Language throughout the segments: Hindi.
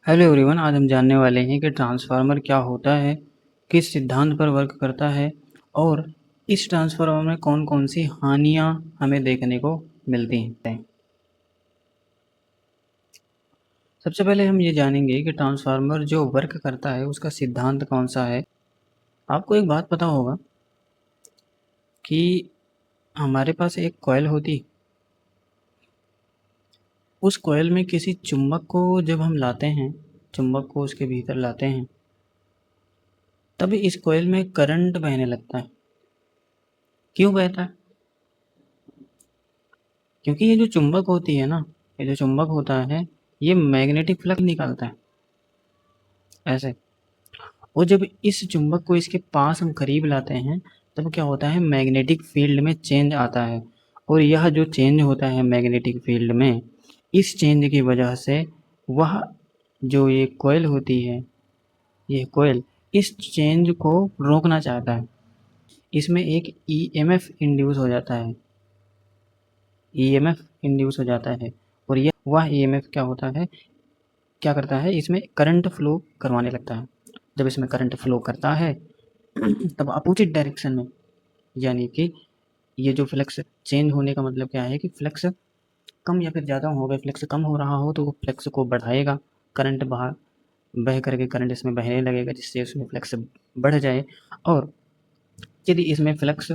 हेलो एवरीवन, आज हम जानने वाले हैं कि ट्रांसफार्मर क्या होता है, किस सिद्धांत पर वर्क करता है और इस ट्रांसफार्मर में कौन-कौन सी हानियाँ हमें देखने को मिलती हैं। सबसे पहले हम ये जानेंगे कि ट्रांसफार्मर जो वर्क करता है उसका सिद्धांत कौन सा है। आपको एक बात पता होगा कि हमारे पास एक कॉइल होती, उस कॉइल में किसी चुंबक को जब हम लाते हैं, चुंबक को उसके भीतर लाते हैं, तब इस कॉइल में करंट बहने लगता है। क्यों बहता है? क्योंकि ये जो चुंबक होती है ना, ये जो चुंबक होता है, ये मैग्नेटिक फ्लक्स निकालता है, ऐसे। और जब इस चुंबक को इसके पास हम करीब लाते हैं, तब क्या होता है, मैग्नेटिक फील्ड में चेंज आता है। और यह जो चेंज होता है मैग्नेटिक फील्ड में, इस चेंज की वजह से वह जो ये कॉइल होती है, ये कॉइल इस चेंज को रोकना चाहता है। इसमें एक ईएमएफ इंड्यूस हो जाता है, ईएमएफ इंड्यूस हो जाता है। और यह वह ईएमएफ क्या होता है, क्या करता है, इसमें करंट फ्लो करवाने लगता है। जब इसमें करंट फ्लो करता है तब अपोजिट डायरेक्शन में, यानी कि ये जो फ्लक्स चेंज होने का मतलब क्या है कि फ्लक्स कम या फिर ज़्यादा हो, अगर फ्लक्स कम हो रहा हो तो वो फ्लक्स को बढ़ाएगा, करंट बाहर बह करके करंट इसमें बहने लगेगा जिससे उसमें फ्लक्स बढ़ जाए। और यदि इसमें फ्लक्स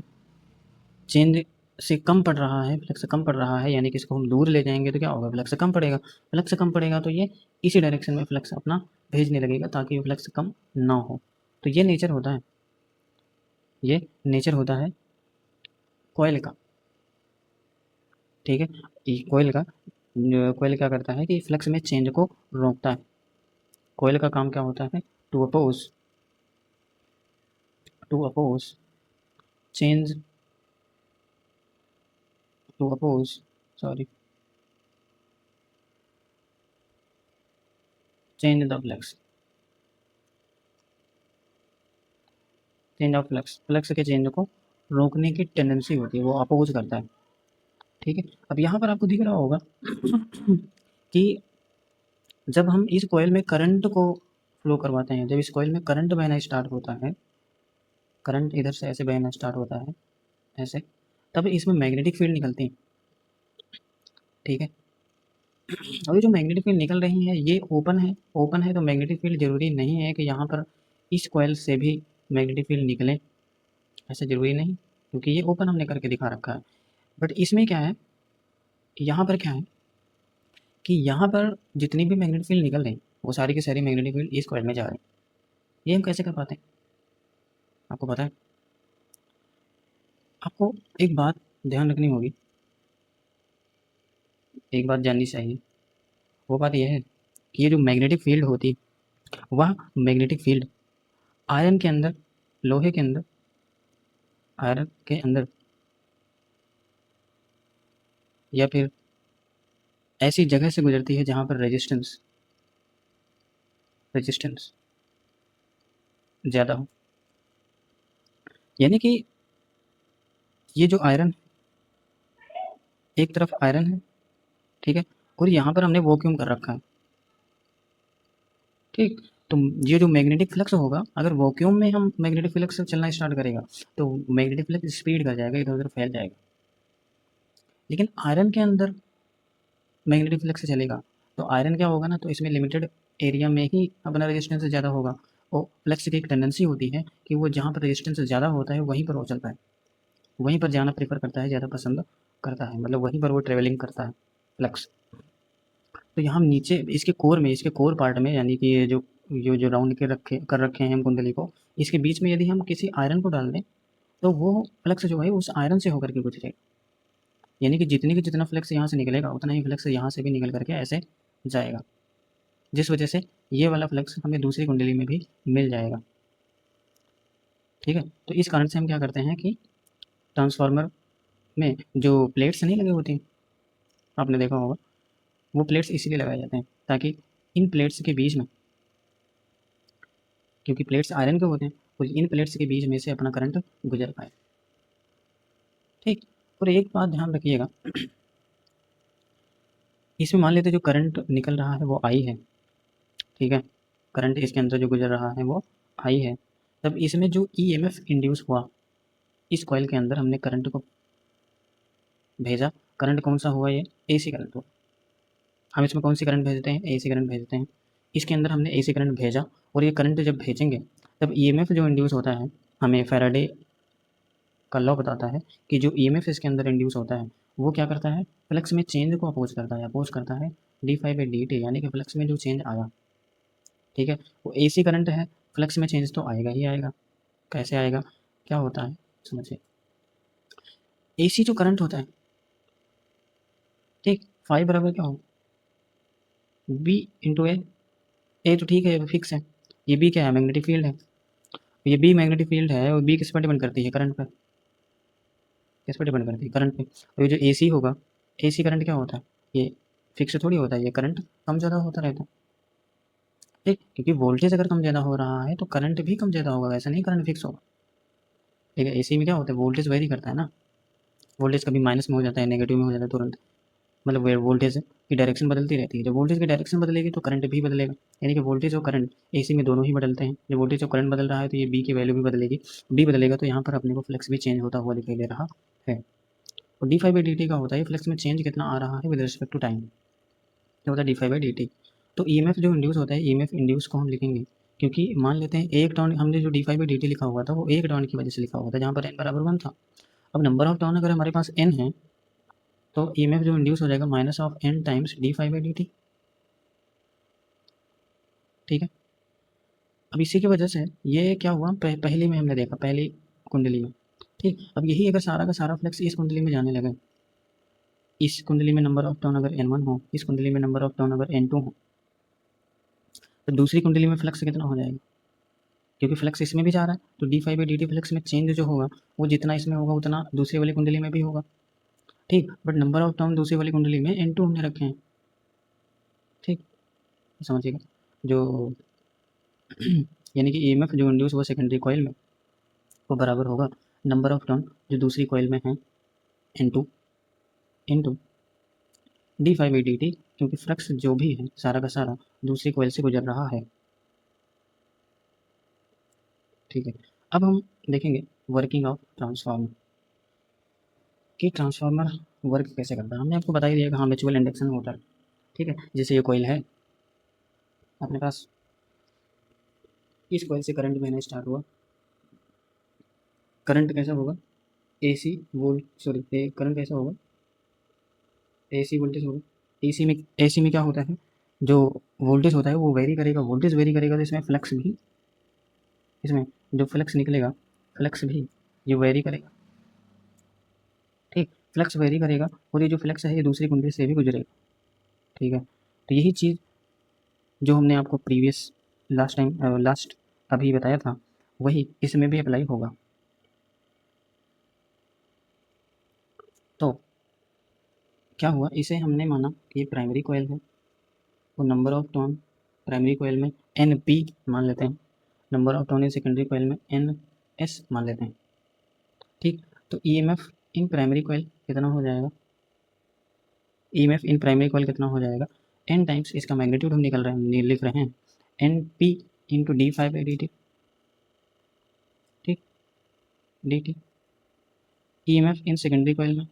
चेंज से कम पड़ रहा है, फ्लक्स कम पड़ रहा है, यानी कि इसको हम दूर ले जाएंगे तो क्या होगा, फ्लक्स कम पड़ेगा। फ्लक्स कम पड़ेगा तो ये इसी डायरेक्शन में फ्लक्स अपना भेजने लगेगा ताकि ये फ्लक्स कम ना हो। तो ये नेचर होता है, ये नेचर होता है कोयल का। ठीक है, ये कोयल क्या करता है कि फ्लक्स में चेंज को रोकता है। कोयल का काम क्या होता है, to oppose to oppose change to oppose sorry change the flux, change of flux, flux के चेंज को रोकने की टेंडेंसी होती है, वो अपोज करता है। ठीक है, अब यहाँ पर आपको दिख रहा होगा कि जब हम इस कॉइल में करंट को फ्लो करवाते हैं, जब इस कॉइल में करंट बहना स्टार्ट होता है, करंट इधर से ऐसे बहना स्टार्ट होता है, ऐसे, तब इसमें मैग्नेटिक फील्ड निकलती है। ठीक है, अभी जो मैग्नेटिक फील्ड निकल रही है ये ओपन है, ओपन है तो मैग्नेटिक फील्ड ज़रूरी नहीं है कि यहाँ पर इस कॉइल से भी मैग्नेटिक फील्ड निकले, ऐसा ज़रूरी नहीं, क्योंकि ये ओपन हमने करके दिखा रखा है। बट इसमें क्या है, यहाँ पर क्या है कि यहाँ पर जितनी भी मैग्नेटिक फील्ड निकल रही, वो सारी की सारी मैग्नेटिक फील्ड इस कॉइल में जा रही। ये हम कैसे कर पाते हैं, आपको पता है? आपको एक बात ध्यान रखनी होगी, एक बात जाननी चाहिए। वो बात यह है कि ये जो मैग्नेटिक फील्ड होती, वह मैग्नेटिक फील्ड आयरन के अंदर, लोहे के अंदर, आयरन के अंदर, या फिर ऐसी जगह से गुजरती है जहाँ पर रेजिस्टेंस रेजिस्टेंस ज़्यादा हो। यानी कि ये जो आयरन, एक तरफ आयरन है, ठीक है, और यहाँ पर हमने वैक्यूम कर रखा है। ठीक, तो ये जो मैग्नेटिक फ्लक्स होगा, अगर वैक्यूम में हम मैग्नेटिक फ्लक्स चलना स्टार्ट करेगा तो मैग्नेटिक फ्लक्स स्पीड कर जाएगा, इधर उधर फैल जाएगा। लेकिन आयरन के अंदर मैग्नेटिक फ्लक्स चलेगा तो आयरन क्या होगा ना, तो इसमें लिमिटेड एरिया में ही अपना रेजिस्टेंस ज़्यादा होगा। और फ्लक्स की एक टेंडेंसी होती है कि वो जहाँ पर रेजिस्टेंस ज़्यादा होता है वहीं पर वो चलता है, वहीं पर जाना प्रेफर करता है, ज़्यादा पसंद करता है, मतलब वहीं पर वो ट्रेवलिंग करता है फ्लक्स। तो यहाँ नीचे इसके कोर में, इसके कोर पार्ट में, यानी कि ये जो राउंड के रखे कर रखे हैं हम कुंडली को, इसके बीच में यदि हम किसी आयरन को डाल दें तो वो फ्लक्स जो है उस आयरन से होकर के गुजरेगा। यानी कि जितना फ्लक्स यहाँ से निकलेगा उतना ही फ्लक्स यहाँ से भी निकल करके ऐसे जाएगा, जिस वजह से ये वाला फ्लक्स हमें दूसरी कुंडली में भी मिल जाएगा। ठीक है, तो इस कारण से हम क्या करते हैं कि ट्रांसफार्मर में जो प्लेट्स नहीं लगे होती, आपने देखा होगा, वो प्लेट्स इसीलिए लगाए जाते हैं ताकि इन प्लेट्स के बीच में, क्योंकि प्लेट्स आयरन के होते हैं, तो इन प्लेट्स के बीच में से अपना करंट गुजर पाए। ठीक, और एक बात ध्यान रखिएगा, इसमें मान लेते जो करंट निकल रहा है वो आई है, ठीक है, करंट इसके अंदर जो गुजर रहा है वो आई है। तब इसमें जो ईएमएफ इंड्यूस हुआ, इस कॉइल के अंदर हमने करंट को भेजा। करंट कौन सा हुआ? ये एसी करंट हुआ। हम इसमें कौन सी करंट भेजते हैं? एसी करंट भेजते हैं। इसके अंदर हमने एसी करंट भेजा, और ये करंट जब भेजेंगे तब ईएमएफ जो इंड्यूस होता है, हमें फैराडे का लॉ बताता है कि जो ईएमएफ इसके अंदर इंड्यूस होता है वो क्या करता है? फ्लक्स में चेंज को अपोज करता है D phi by D T, यानी कि फ्लक्स में जो चेंज आया, ठीक है, वो एसी करंट है, फ्लक्स में चेंज तो आएगा ही आएगा। कैसे आएगा? क्या होता है समझिए। एसी जो करंट होता है, ठीक, फाई बराबर क्या हो? बी इंटू ए तो ठीक है, फिक्स है। ये बी क्या है? मैग्नेटिक फील्ड है। ये बी मैग्नेटिक फील्ड है, और बी किस पर डिपेंड करती है? करंट पर। किस पर डिपेंड करती है? करंट पे। और ये जो एसी होगा, एसी करंट क्या होता है? ये फिक्स थोड़ी होता है, ये करंट कम ज़्यादा होता रहता है, ठीक, क्योंकि वोल्टेज अगर कम ज़्यादा हो रहा है तो करंट भी कम ज़्यादा होगा, वैसा नहीं करंट फिक्स होगा। ठीक है, एसी में क्या होता है? वोल्टेज वेरी करता है ना, वोल्टेज कभी माइनस में हो जाता है, नेगेटिव में हो जाता है तुरंत, मतलब वोल्टेज की डायरेक्शन बदलती रहती है। जब वोल्टेज की डायरेक्शन बदलेगी तो करंट भी बदलेगा, यानी कि वोल्टेज और करंट एसी में दोनों ही बदलते हैं। जब वोल्टेज और करंट बदल रहा है तो ये बी की वैल्यू भी बदलेगी, बी बदलेगा तो यहाँ पर अपने को फ्लक्स भी चेंज होता हुआ दिखाई दे रहा है। और D phi by D T का होता है फ्लक्स में चेंज कितना आ रहा है विद रिस्पेक्ट टू टाइम, क्या होता है? D phi by D T. तो ईएमएफ जो इंड्यूस होता है, ईएमएफ इंड्यूस को हम लिखेंगे, क्योंकि मान लेते हैं एक टर्न, हमने जो D phi by D T लिखा हुआ था वो एक टर्न की वजह से लिखा हुआ था, जहाँ पर एन बराबर 1 था। अब नंबर ऑफ टर्न अगर हमारे पास एन है तो ईएमएफ जो इंड्यूस हो जाएगा minus of N times D phi by D T, ठीक है। अब इसी की वजह से ये क्या हुआ, पहली में हमने देखा, पहली कुंडली में, ठीक। अब यही अगर सारा का सारा फ्लक्स इस कुंडली में जाने लगे, इस कुंडली में नंबर ऑफ टर्न अगर n1 हो, इस कुंडली में नंबर ऑफ टर्न अगर n2 हो, तो दूसरी कुंडली में फ्लक्स कितना हो जाएगा? क्योंकि फ्लक्स इसमें भी जा रहा है तो D phi by D T flux में चेंज जो होगा वो जितना इसमें होगा उतना दूसरी वाली कुंडली में भी होगा, ठीक। बट नंबर ऑफ टर्न दूसरी वाली कुंडली में n2 हमने रखे हैं, ठीक, समझिएगा। जो यानी कि ईएमएफ जो इंड्यूस हुआ सेकेंडरी कॉइल में वो बराबर होगा नंबर ऑफ टर्न जो दूसरी कॉइल में है n2 into D phi by D T, क्योंकि फ्लक्स जो भी है सारा का सारा दूसरी कॉइल से गुजर रहा है, ठीक है। अब हम देखेंगे वर्किंग ऑफ ट्रांसफार्मर, कि ट्रांसफार्मर वर्क कैसे करता है। हमने आपको बता ही दिया कि हाँ म्यूचुअल इंडक्शन होता है, ठीक है। जैसे ये कॉइल है अपने पास, इस कॉइल से करंट बहना स्टार्ट हुआ, करंट कैसा होगा? एसी वोल्ट, सॉरी, करंट कैसा होगा? एसी वोल्टेज होगा। एसी में क्या होता है, जो वोल्टेज होता है वो वेरी करेगा, वोल्टेज वेरी करेगा तो इसमें फ्लक्स भी, इसमें जो फ्लक्स निकलेगा, फ्लक्स भी ये वेरी करेगा, ठीक। फ्लक्स वेरी करेगा और ये जो फ्लक्स है ये दूसरी कुंडली से भी गुजरेगा, ठीक है। तो यही चीज़ जो हमने आपको प्रीवियस लास्ट अभी बताया था वही इसमें भी अप्लाई होगा। तो क्या हुआ, इसे हमने माना कि ये प्राइमरी कॉइल है और number of turn primary coil में एन पी मान लेते हैं, number of turn in secondary coil में एन एस मान लेते हैं, ठीक। तो ईएमएफ इन प्राइमरी कॉइल कितना हो जाएगा? ईएमएफ इन प्राइमरी कॉइल कितना हो जाएगा? एन टाइम्स इसका मैग्नीट्यूड हम लिख रहे हैं N P into D phi by D T, ठीक, D T. EMF in secondary coil में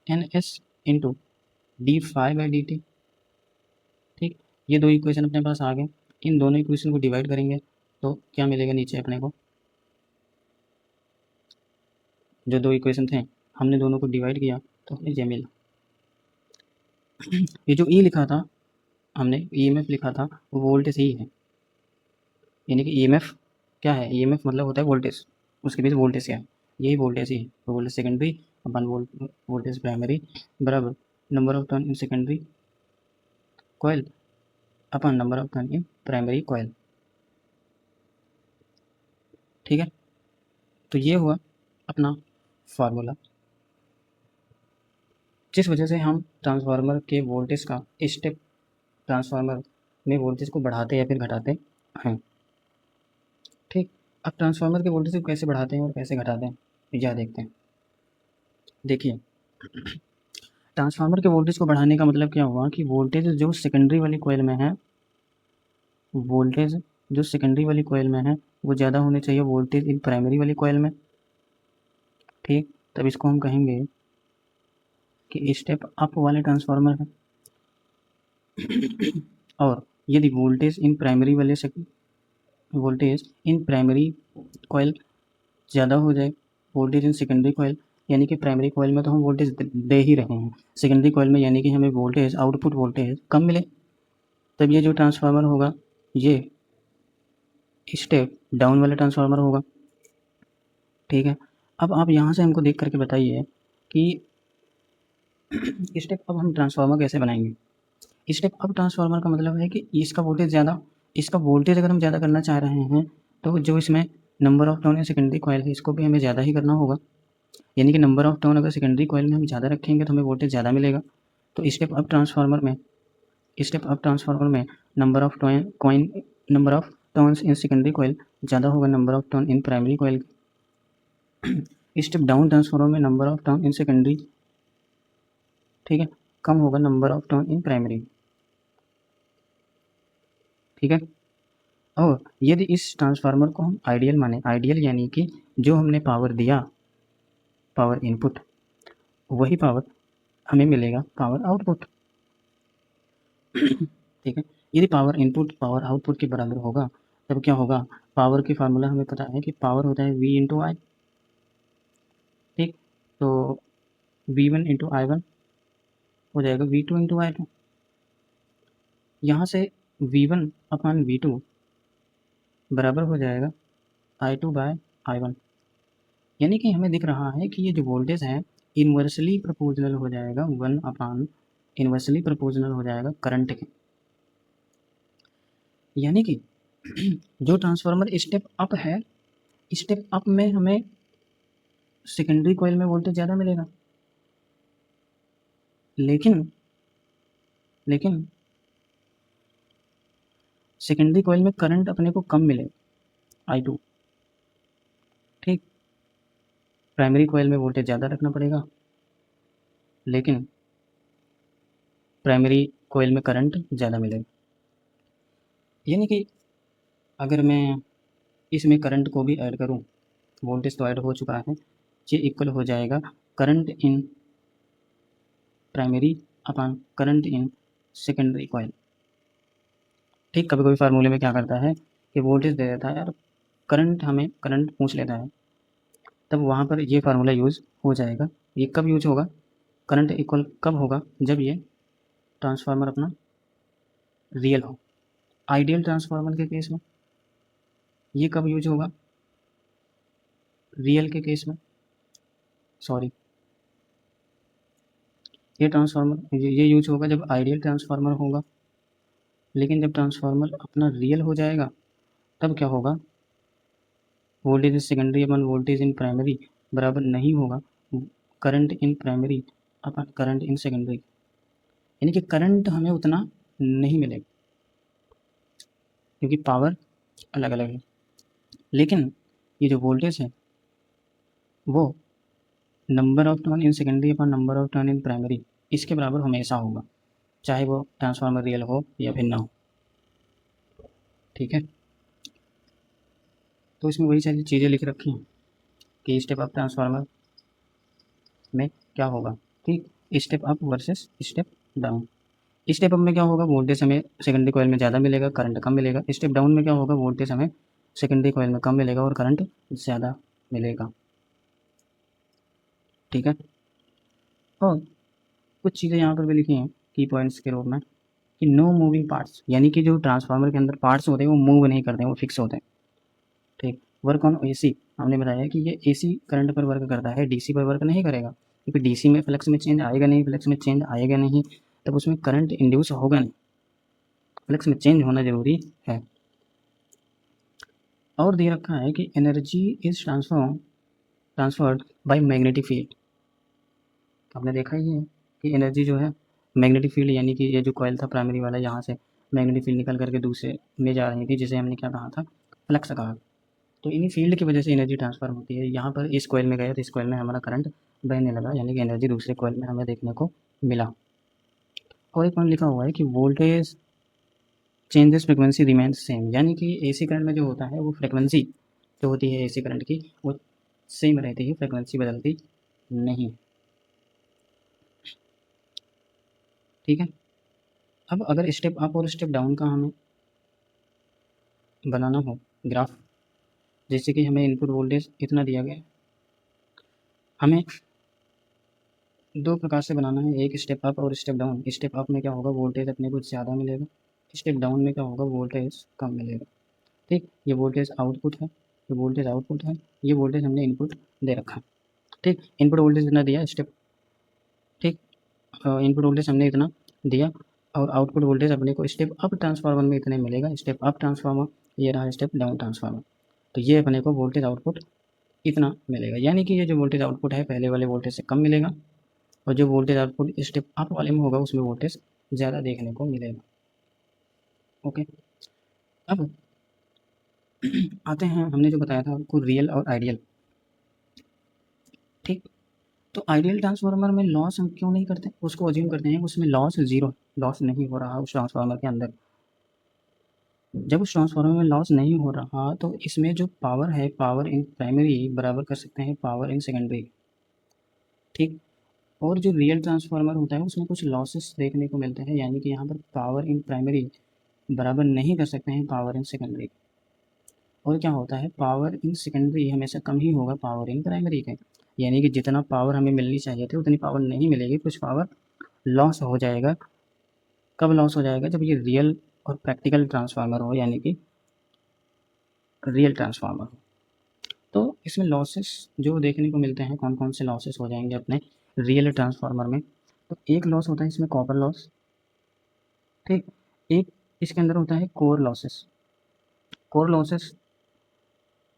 N S into D phi by D T, ठीक। ये दो इक्वेशन अपने पास आ गए, इन दोनों इक्वेशन को डिवाइड करेंगे तो क्या मिलेगा नीचे अपने को? जो दो इक्वेशन थे हमने दोनों को डिवाइड किया तो हमें ये मिला। ये जो ई लिखा था हमने, ईएमएफ लिखा था, वो वोल्टेज ही है, यानी कि ईएमएफ क्या है? ईएमएफ मतलब होता है वोल्टेज, उसके बीच वोल्टेज क्या है? यही वोल्टेज ही है। तो वोल्टेज सेकेंडरी अपन वोल्टेज प्राइमरी बराबर number of turn in secondary coil upon number of turn in primary coil, ठीक है। तो ये हुआ अपना फार्मूला, जिस वजह से हम ट्रांसफार्मर के वोल्टेज का स्टेप ट्रांसफार्मर में वोल्टेज को बढ़ाते या फिर घटाते हैं, ठीक। अब ट्रांसफार्मर के वोल्टेज को कैसे बढ़ाते हैं और कैसे घटाते हैं यह देखते हैं। देखिए, ट्रांसफार्मर के वोल्टेज को बढ़ाने का मतलब क्या हुआ कि वोल्टेज जो सेकेंडरी वाली कॉइल में है वोल्टेज जो सेकेंडरी वाली कॉइल में है वो ज़्यादा होनी चाहिए वोल्टेज इन प्राइमरी वाली कॉइल में, ठीक। तब इसको हम कहेंगे कि स्टेप अप वाले ट्रांसफार्मर है। और यदि वोल्टेज इन प्राइमरी कॉइल ज़्यादा हो जाए वोल्टेज इन सेकेंडरी कॉइल, यानी कि प्राइमरी कॉइल में तो हम वोल्टेज दे ही रहे हैं, सेकेंडरी कॉइल में यानी कि हमें वोल्टेज आउटपुट वोल्टेज कम मिले, तब ये जो ट्रांसफार्मर होगा ये स्टेप डाउन वाला ट्रांसफार्मर होगा, ठीक है। अब आप यहाँ से हमको देख करके बताइए कि स्टेप अप हम ट्रांसफार्मर कैसे बनाएंगे। स्टेप अप ट्रांसफार्मर का मतलब है कि इसका वोल्टेज अगर हम ज़्यादा करना चाह रहे हैं तो जो इसमें नंबर ऑफ टर्न या सेकेंडरी कॉइल है इसको भी हमें ज़्यादा ही करना होगा, यानी कि नंबर ऑफ टर्न अगर सेकेंडरी कॉइल में हम ज़्यादा रखेंगे तो हमें वोल्टेज ज़्यादा मिलेगा। तो स्टेप अप ट्रांसफार्मर में number of turns in secondary coil ज़्यादा होगा number of turn in primary coil. Step down transformer में number of turn in secondary, ठीक है, कम होगा number of turn in primary, ठीक है। और यदि इस ट्रांसफार्मर को हम आइडियल माने, आइडियल यानी कि जो हमने पावर दिया, पावर इनपुट, वही पावर हमें मिलेगा पावर आउटपुट, ठीक है। यदि पावर इनपुट पावर आउटपुट के बराबर होगा तब क्या होगा, पावर की फार्मूला हमें पता है कि पावर होता है V इंटू आई, ठीक। तो V1 इंटू I1 हो जाएगा V2 इंटू I2। यहाँ से V1 अपान V2 बराबर हो जाएगा I2 बाय I1, यानी कि हमें दिख रहा है कि ये जो वोल्टेज है इन्वर्सली प्रोपोर्शनल हो जाएगा इन्वर्सली प्रोपोर्शनल हो जाएगा करंट के, यानी कि जो ट्रांसफार्मर स्टेप अप है, स्टेप अप में हमें सेकेंडरी कॉइल में वोल्टेज ज़्यादा मिलेगा, लेकिन सेकेंडरी कॉइल में करंट अपने को कम मिलेगा I2, ठीक। प्राइमरी कॉइल में वोल्टेज ज़्यादा रखना पड़ेगा, लेकिन प्राइमरी कॉइल में करंट ज़्यादा मिलेगा, यानी कि अगर मैं इसमें करंट को भी ऐड करूं, वोल्टेज तो ऐड हो चुका है, ये इक्वल हो जाएगा current in primary upon current in secondary coil, ठीक। कभी कभी फार्मूले में क्या करता है कि वोल्टेज दे देता है और करंट पूछ लेता है, तब वहाँ पर ये फार्मूला यूज़ हो जाएगा। ये कब यूज होगा, करंट इक्वल कब होगा, जब ये ट्रांसफार्मर अपना रियल हो। आइडियल ट्रांसफार्मर के केस में ये कब यूज होगा, रियल के केस में, सॉरी, ये यूज होगा जब आइडियल ट्रांसफार्मर होगा, लेकिन जब ट्रांसफार्मर अपना रियल हो जाएगा तब क्या होगा, voltage in secondary upon voltage in primary बराबर नहीं होगा current in primary upon current in secondary, यानी कि करंट हमें उतना नहीं मिलेगा क्योंकि पावर अलग अलग है, लेकिन ये जो वोल्टेज है वो number of turn in secondary upon number of turn in primary इसके बराबर हमेशा होगा, चाहे वो ट्रांसफार्मर रियल हो या फिर ना हो, ठीक है। तो इसमें वही सारी चीज़ें लिख रखी हैं कि स्टेप अप ट्रांसफार्मर में क्या होगा, ठीक। Step up versus step down. Step up में क्या होगा, वोल्टेज हमें सेकेंडरी कॉइल में ज़्यादा मिलेगा, करंट कम मिलेगा। स्टेप डाउन में क्या होगा, वोल्टेज हमें सेकेंडरी कॉइल में कम मिलेगा और करंट ज़्यादा मिलेगा, ठीक है। और कुछ चीज़ें यहाँ पर भी लिखी हैं की पॉइंट्स के रूप में कि नो मूविंग पार्ट्स, यानी कि जो ट्रांसफार्मर के अंदर पार्ट्स होते हैं वो मूव नहीं करते हैं, वो फिक्स होते हैं, ठीक। वर्क ऑन एसी, हमने बताया कि ये एसी करंट पर वर्क करता है, डीसी पर वर्क नहीं करेगा, क्योंकि डीसी में फ्लक्स में चेंज आएगा नहीं, तब उसमें करंट इंड्यूस होगा नहीं, फ्लक्स में चेंज होना जरूरी है। और दे रखा है कि energy is transferred by magnetic field. आपने देखा ही है कि एनर्जी जो है मैग्नेटिक फील्ड, यानी कि ये जो कॉइल था प्राइमरी वाला, यहाँ से मैग्नेटिक फील्ड निकल करके दूसरे में जा रही थी, जिसे हमने क्या कहा था, फ्लक्स कहा। तो इन्हीं फील्ड की वजह से एनर्जी ट्रांसफर होती है। यहाँ पर इस कॉइल में गया तो इस कॉइल में हमारा करंट बहने लगा, यानी कि एनर्जी दूसरे कॉइल में हमें देखने को मिला। और एक पॉइंट लिखा हुआ है कि voltage changes frequency remains same, यानी कि एसी करंट में जो होता है वो फ्रिक्वेंसी जो होती है एसी करंट की वो सेम रहती है, फ्रिक्वेंसी बदलती नहीं। ठीक है। अब अगर स्टेप अप और स्टेप डाउन का हमें बनाना हो ग्राफ, जैसे कि हमें इनपुट वोल्टेज इतना दिया गया, हमें दो प्रकार से बनाना है, एक स्टेप अप और स्टेप डाउन। स्टेप अप में क्या होगा, वोल्टेज अपने को ज़्यादा मिलेगा, स्टेप डाउन में क्या होगा, वोल्टेज कम मिलेगा। ठीक, ये वोल्टेज आउटपुट है, ये वोल्टेज आउटपुट है, ये वोल्टेज हमने इनपुट दे रखा है। ठीक, इनपुट वोल्टेज इतना दिया स्टेप, ठीक, इनपुट वोल्टेज हमने इतना दिया और आउटपुट वोल्टेज अपने को स्टेप अप ट्रांसफार्मर में इतने मिलेगा, स्टेप अप ट्रांसफार्मर, ये रहा स्टेप डाउन ट्रांसफार्मर। तो ये अपने को वोल्टेज आउटपुट इतना मिलेगा, यानी कि ये जो वोल्टेज आउटपुट है पहले वाले वोल्टेज से कम मिलेगा और जो वोल्टेज आउटपुट स्टेप अप वाले में होगा उसमें वोल्टेज ज़्यादा देखने को मिलेगा। ओके, अब आते हैं, हमने जो बताया था आपको रियल और आइडियल। ठीक, तो आइडियल ट्रांसफार्मर में लॉस हम क्यों नहीं करते, उसको अज्यूम करते हैं उसमें लॉस ज़ीरो, लॉस नहीं हो रहा उस ट्रांसफार्मर के अंदर। जब उस ट्रांसफार्मर में लॉस नहीं हो रहा तो इसमें जो पावर है, पावर इन प्राइमरी बराबर कर सकते हैं पावर इन सेकेंडरी। ठीक, और जो रियल ट्रांसफार्मर होता है उसमें कुछ लॉसेस देखने को मिलते हैं, यानी कि यहाँ पर पावर इन प्राइमरी बराबर नहीं कर सकते हैं पावर इन सेकेंडरी। और क्या होता है, पावर इन सेकेंडरी हमेशा कम ही होगा पावर इन प्राइमरी के, यानी कि जितना पावर हमें मिलनी चाहिए थी उतनी पावर नहीं मिलेगी, कुछ पावर लॉस हो जाएगा। कब लॉस हो जाएगा, जब ये रियल और प्रैक्टिकल ट्रांसफार्मर हो, यानी कि रियल ट्रांसफार्मर हो। तो इसमें लॉसेस जो देखने को मिलते हैं, कौन कौन से लॉसेस हो जाएंगे अपने रियल ट्रांसफार्मर में। तो एक लॉस होता है इसमें कॉपर लॉस। ठीक, एक इसके अंदर होता है कोर लॉसेस। कोर लॉसेस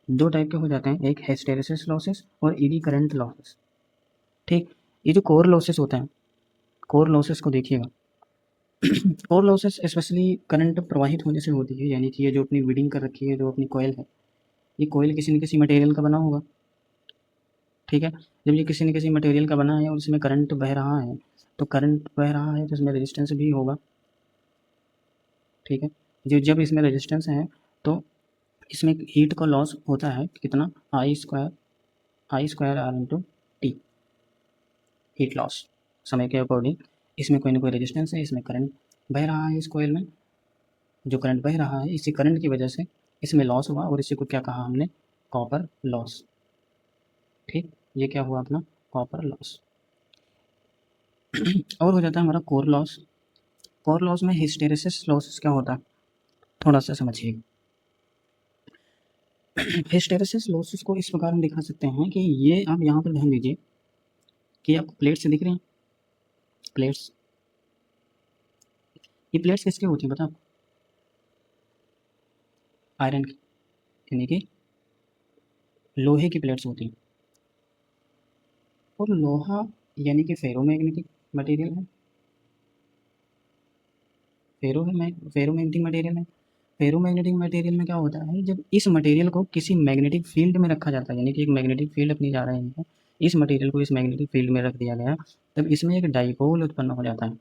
दो टाइप के हो जाते हैं, एक हिस्टैरिसीस लॉसेस और ईडी करंट लॉसेस। ठीक, ये जो कोर लॉसेस होते हैं, कोर लॉसेस को देखिएगा, कोर लॉसेस स्पेशली करंट प्रवाहित होने से होती है, यानी कि ये जो अपनी वीडिंग कर रखी है, जो अपनी कॉइल है, ये कॉइल किसी न किसी मटेरियल का बना होगा। ठीक है, जब ये किसी न किसी मटेरियल का बना है और इसमें करंट बह रहा है, तो करंट बह रहा है तो इसमें रेजिस्टेंस भी होगा। ठीक है, जो जब इसमें रेजिस्टेंस है तो इसमें हीट का लॉस होता है कितना, I square R into T, heat loss. समय के अकॉर्डिंग इसमें कोई ना कोई रेजिस्टेंस है, इसमें करंट बह रहा है, इस कॉइल में जो करंट बह रहा है इसी करंट की वजह से इसमें लॉस हुआ और इसी को क्या कहा हमने, कॉपर लॉस। ठीक, ये क्या हुआ अपना कॉपर लॉस। और हो जाता है हमारा कोर लॉस। कोर लॉस में हिस्टेरेसिस लॉसेस क्या होता है, थोड़ा सा समझिएगा। हिस्टेरेसिस लॉसेस को इस प्रकार हम दिखा सकते हैं कि ये आप यहाँ पर ध्यान दीजिए कि आपको प्लेट्स दिख रही हैं, प्लेट्स, ये प्लेट्स किसके होती हैं बता, आयरन की, यानी कि लोहे की प्लेट्स होती हैं। और लोहा यानी कि फेरोमैग्नेटिक मटेरियल है, फेरोमैग्नेटिक मटेरियल है। फेरोमैग्नेटिक मटेरियल में क्या होता है, जब इस मटेरियल को किसी मैग्नेटिक फील्ड में रखा जाता है, यानी कि एक मैग्नेटिक फील्ड अपनी जा रही है, इस मटेरियल को इस मैग्नेटिक फील्ड में रख दिया गया, तब इसमें एक डाइपोल उत्पन्न हो जाता है।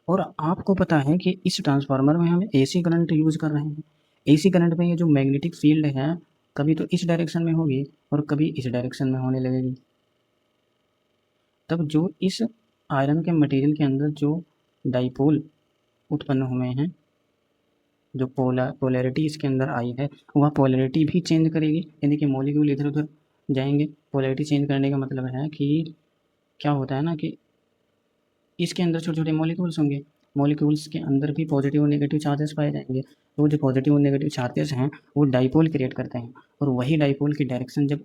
और आपको पता है कि इस ट्रांसफार्मर में हम एसी करंट यूज़ कर रहे हैं, एसी करंट में ये जो मैग्नेटिक फील्ड है कभी तो इस डायरेक्शन में होगी और कभी इस डायरेक्शन में होने लगेगी। तब जो इस आयरन के मटेरियल के अंदर जो डाइपोल उत्पन्न हुए हैं, जो पोलैरिटी इसके अंदर आई है, वह पोलैरिटी भी चेंज करेगी, यानी कि मॉलिक्यूल इधर उधर जाएंगे। पोलैरिटी चेंज करने का मतलब है कि क्या होता है ना कि इसके अंदर छोटे छोटे मॉलिक्यूल्स होंगे, मॉलिक्यूल्स के अंदर भी पॉजिटिव और नेगेटिव चार्जेस पाए जाएंगे। तो जो पॉजिटिव और नेगेटिव चार्जेस हैं वो डाइपोल क्रिएट करते हैं और वही डाइपोल की डायरेक्शन जब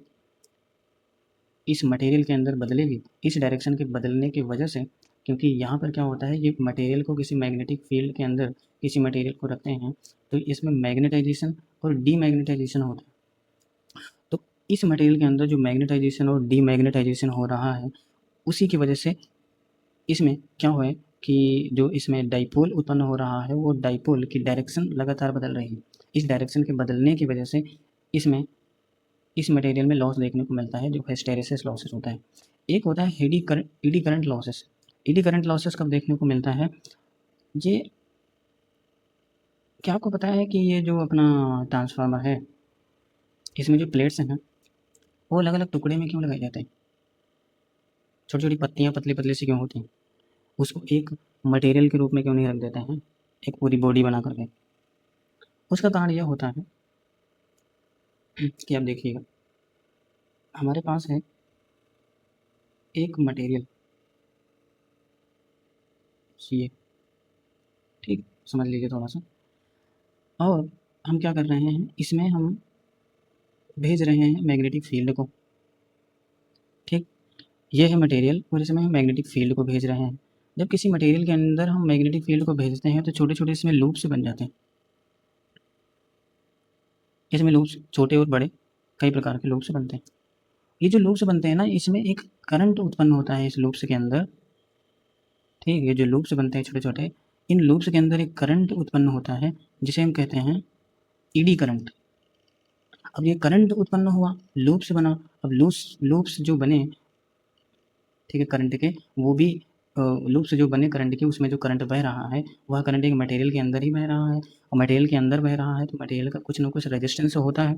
इस मटेरियल के अंदर बदलेगी, इस डायरेक्शन के बदलने की वजह से, क्योंकि यहाँ पर क्या होता है, ये मटेरियल को किसी मैग्नेटिक फील्ड के अंदर किसी मटेरियल को रखते हैं तो इसमें मैग्नेटाइजेशन और डीमैग्नेटाइजेशन होता है। तो इस मटेरियल के अंदर जो मैग्नेटाइजेशन और डीमैग्नेटाइजेशन हो रहा है उसी की वजह से इसमें क्या हुआ है कि जो इसमें डाइपोल उत्पन्न हो रहा है वो डाइपोल की डायरेक्शन लगातार बदल रही है। इस डायरेक्शन के बदलने की वजह से इसमें इस मटेरियल में लॉस देखने को मिलता है, जो हिस्टैरिसीस लॉसेस होता है। एक होता है eddy current losses. Eddy current losses कब देखने को मिलता है, ये क्या आपको पता है कि ये जो अपना ट्रांसफार्मर है, इसमें जो प्लेट्स हैं ना, वो अलग-अलग टुकड़े में क्यों लगाए जाते हैं? छोटी-छोटी पत्तियाँ पतली-पतली सी क्यों होती हैं? उसको एक मटेरियल के रूप में क्यों नहीं रख देते हैं, एक पूरी बॉडी बना कर के? उसका कारण ये होता है कि अब देखिएगा, हमारे पास है एक मटेरियल, ये, ठीक? समझ लीजिए थोड़ा-सा। और हम क्या कर रहे हैं, इसमें हम भेज रहे हैं मैग्नेटिक फील्ड को, ठीक? ये है मटेरियल और इसमें हम मैग्नेटिक फील्ड को भेज रहे हैं। जब किसी मटेरियल के अंदर हम मैग्नेटिक फील्ड को भेजते हैं तो छोटे-छोटे इसमें लूप्स बन जाते हैं। इसमें लूप्स छोटे और बड़े कई प्रकार के लूप्स बनते हैं। ये जो लूप्स बनते हैं ना, इसमें एक करंट उत्पन्न होता है इस लूप्स के अंदर, ठीक? ये जो लूप्स बनते हैं छोटे-छोटे, इन लूप्स के अंदर एक करंट उत्पन्न होता है जिसे हम कहते हैं ईडी करंट। अब ये करंट उत्पन्न हुआ, लूप्स बना, अब लूप्स जो बने, ठीक है, करंट के, वो भी लूप्स जो बने करंट के, उसमें जो करंट बह रहा है, वह करंट एक मटेरियल के अंदर ही बह रहा है और मटेरियल के अंदर बह रहा है तो मटेरियल का कुछ ना कुछ रेजिस्टेंस होता है,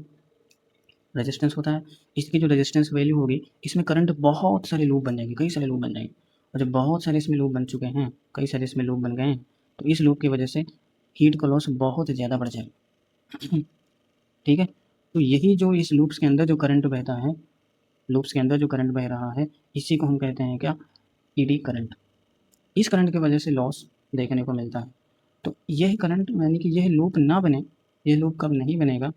रेजिस्टेंस होता है। इसकी जो रेजिस्टेंस वैल्यू होगी, इसमें करंट बहुत सारे लूप बन जाएंगे, कई सारे लूप बन जाएंगे, और जब बहुत सारे इसमें लूप बन चुके हैं, कई सारे इसमें लूप बन गए हैं, तो इस लूप की वजह से हीट का लॉस बहुत ज़्यादा बढ़ जाएगा। ठीक है, तो यही जो इस लूप्स के अंदर जो करंट बहता है, लूप्स के अंदर जो करंट बह रहा है, इसी को हम कहते हैं क्या, ईडी करंट। इस करंट की वजह से लॉस देखने को मिलता है। तो यह करंट यानी कि यह लूप ना बने, यह लूप कब नहीं बनेगा,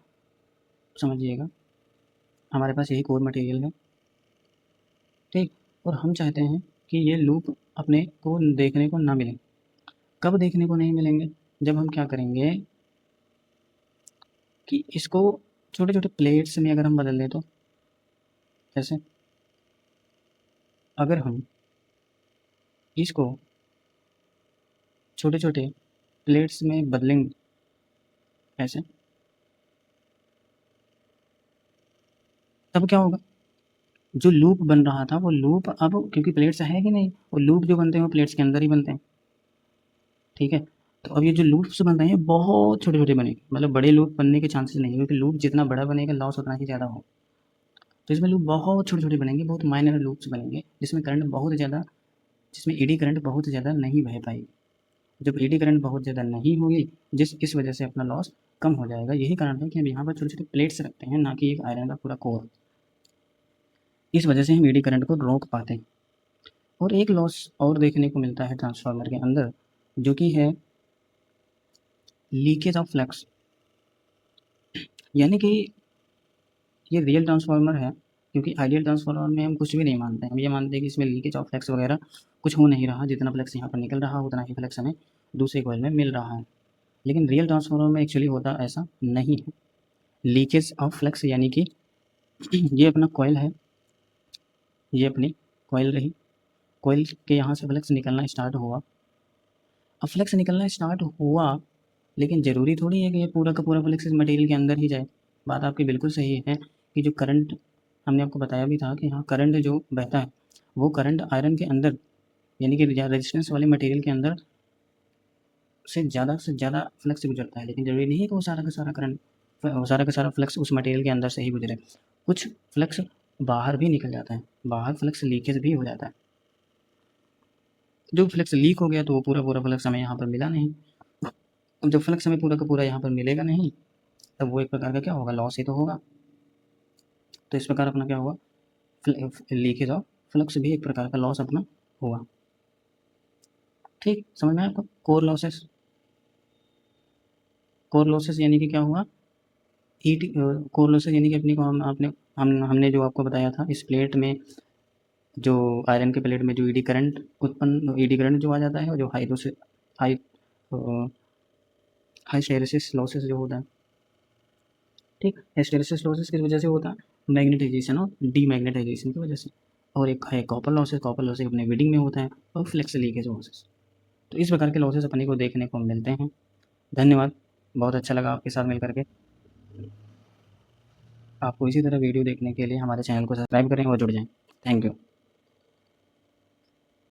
समझिएगा, हमारे पास यही कोर मटेरियल है, ठीक? और हम चाहते हैं कि ये लूप अपने को देखने को ना मिले। कब देखने को नहीं मिलेंगे? जब हम क्या करेंगे कि इसको छोटे-छोटे प्लेट्स में अगर हम बदल दें तो? कैसे? अगर हम इसको छोटे-छोटे प्लेट्स में बदलेंगे, ऐसे, तब क्या होगा, जो लूप बन रहा था वो लूप अब, क्योंकि प्लेट्स है कि नहीं, वो लूप जो बनते हैं वो प्लेट्स के अंदर ही बनते हैं, ठीक है? तो अब ये जो लूप्स बन रहे हैं बहुत छोटे-छोटे बनेंगे, मतलब बड़े लूप बनने के चांसेस नहीं है, क्योंकि लूप जितना बड़ा बनेगा लॉस उतना ही ज़्यादा होगा। तो इसमें लूप बहुत छोटे-छोटे बनेंगे, बहुत माइनर लूप्स बनेंगे, जिसमें करंट बहुत ज़्यादा, जिसमें ईडी करंट बहुत ज़्यादा नहीं बह पाएगी। जब ईडी करंट बहुत ज़्यादा नहीं होगी, इस वजह से अपना लॉस कम हो जाएगा। यही कारण है कि हम यहाँ पर छोटे-छोटे प्लेट्स रखते हैं, ना कि एक आयरन का पूरा कोर। इस वजह से हम ईडी करंट को रोक पाते हैं। और एक लॉस और देखने को मिलता है ट्रांसफार्मर के अंदर, जो कि है लीकेज ऑफ फ्लक्स। यानी कि ये रियल ट्रांसफार्मर है, क्योंकि आइडियल ट्रांसफार्मर में हम कुछ भी नहीं मानते हैं, हम ये मानते हैं कि इसमें लीकेज ऑफ फ्लक्स वगैरह कुछ हो नहीं रहा, जितना फ्लक्स यहाँ पर निकल रहा उतना ही फ्लक्स हमें दूसरे कॉइल में मिल रहा है। लेकिन रियल ट्रांसफार्मर में एक्चुअली होता ऐसा नहीं है। लीकेज ऑफ फ्लक्स यानी कि ये अपना कॉइल है, ये अपनी कॉइल रही, कॉइल के यहाँ से फ्लक्स निकलना स्टार्ट हुआ। अब फ्लक्स निकलना स्टार्ट हुआ, लेकिन ज़रूरी थोड़ी है कि ये पूरा का पूरा फ्लक्स इस मटेरियल के अंदर ही जाए। बात आपकी बिल्कुल सही है कि जो करंट, हमने आपको बताया भी था कि हाँ, करंट जो बहता है वो करंट आयरन के अंदर, यानी कि रेजिस्टेंस वाले मटेरियल के अंदर से ज़्यादा फ्लक्स से गुजरता है। लेकिन ज़रूरी नहीं है कि वो सारा का सारा करंट, वो सारा का सारा फ्लक्स उस मटेरियल के अंदर से ही गुजरे। कुछ फ्लक्स बाहर भी निकल जाता है, बाहर फ्लक्स लीकेज भी हो जाता है। जो फ्लक्स लीक हो गया तो वो पूरा फ्लक्स हमें यहाँ पर मिला नहीं। अब जब फ्लक्स हमें पूरा का पूरा यहाँ पर मिलेगा नहीं, तब वो एक प्रकार का क्या होगा, लॉस ही तो होगा। तो इस प्रकार अपना क्या हुआ, लीकेज ऑफ फ्लक्स भी एक प्रकार का लॉस अपना हुआ। ठीक, समझ में आया आपको? कोर लॉसेस, कोर लॉसेस यानी कि क्या हुआ, ईटी कोर लॉसेस यानी कि अपनी को हमने जो आपको बताया था, इस प्लेट में, जो आयरन के प्लेट में जो ईडी करंट उत्पन्न, ईडी करंट जो आ जाता है, और जो हाई हाई हिस्टैरिसीस लॉसेस जो होता है, ठीक, हिस्टैरिसीस लॉसेस किस वजह से होता है, मैग्नेटाइजेशन और डीमैग्नेटाइजेशन की वजह से। और एक है कॉपर लॉसेस, कॉपर लॉसेस अपने रीडिंग में होता है, और फ्लेक्स लीकेज लॉसेस। तो इस प्रकार के लॉसेस अपने को देखने को मिलते हैं। धन्यवाद, बहुत अच्छा लगा आपके साथ मिल करके। आपको इसी तरह वीडियो देखने के लिए हमारे चैनल को सब्सक्राइब करें और जुड़ जाएं। Thank you.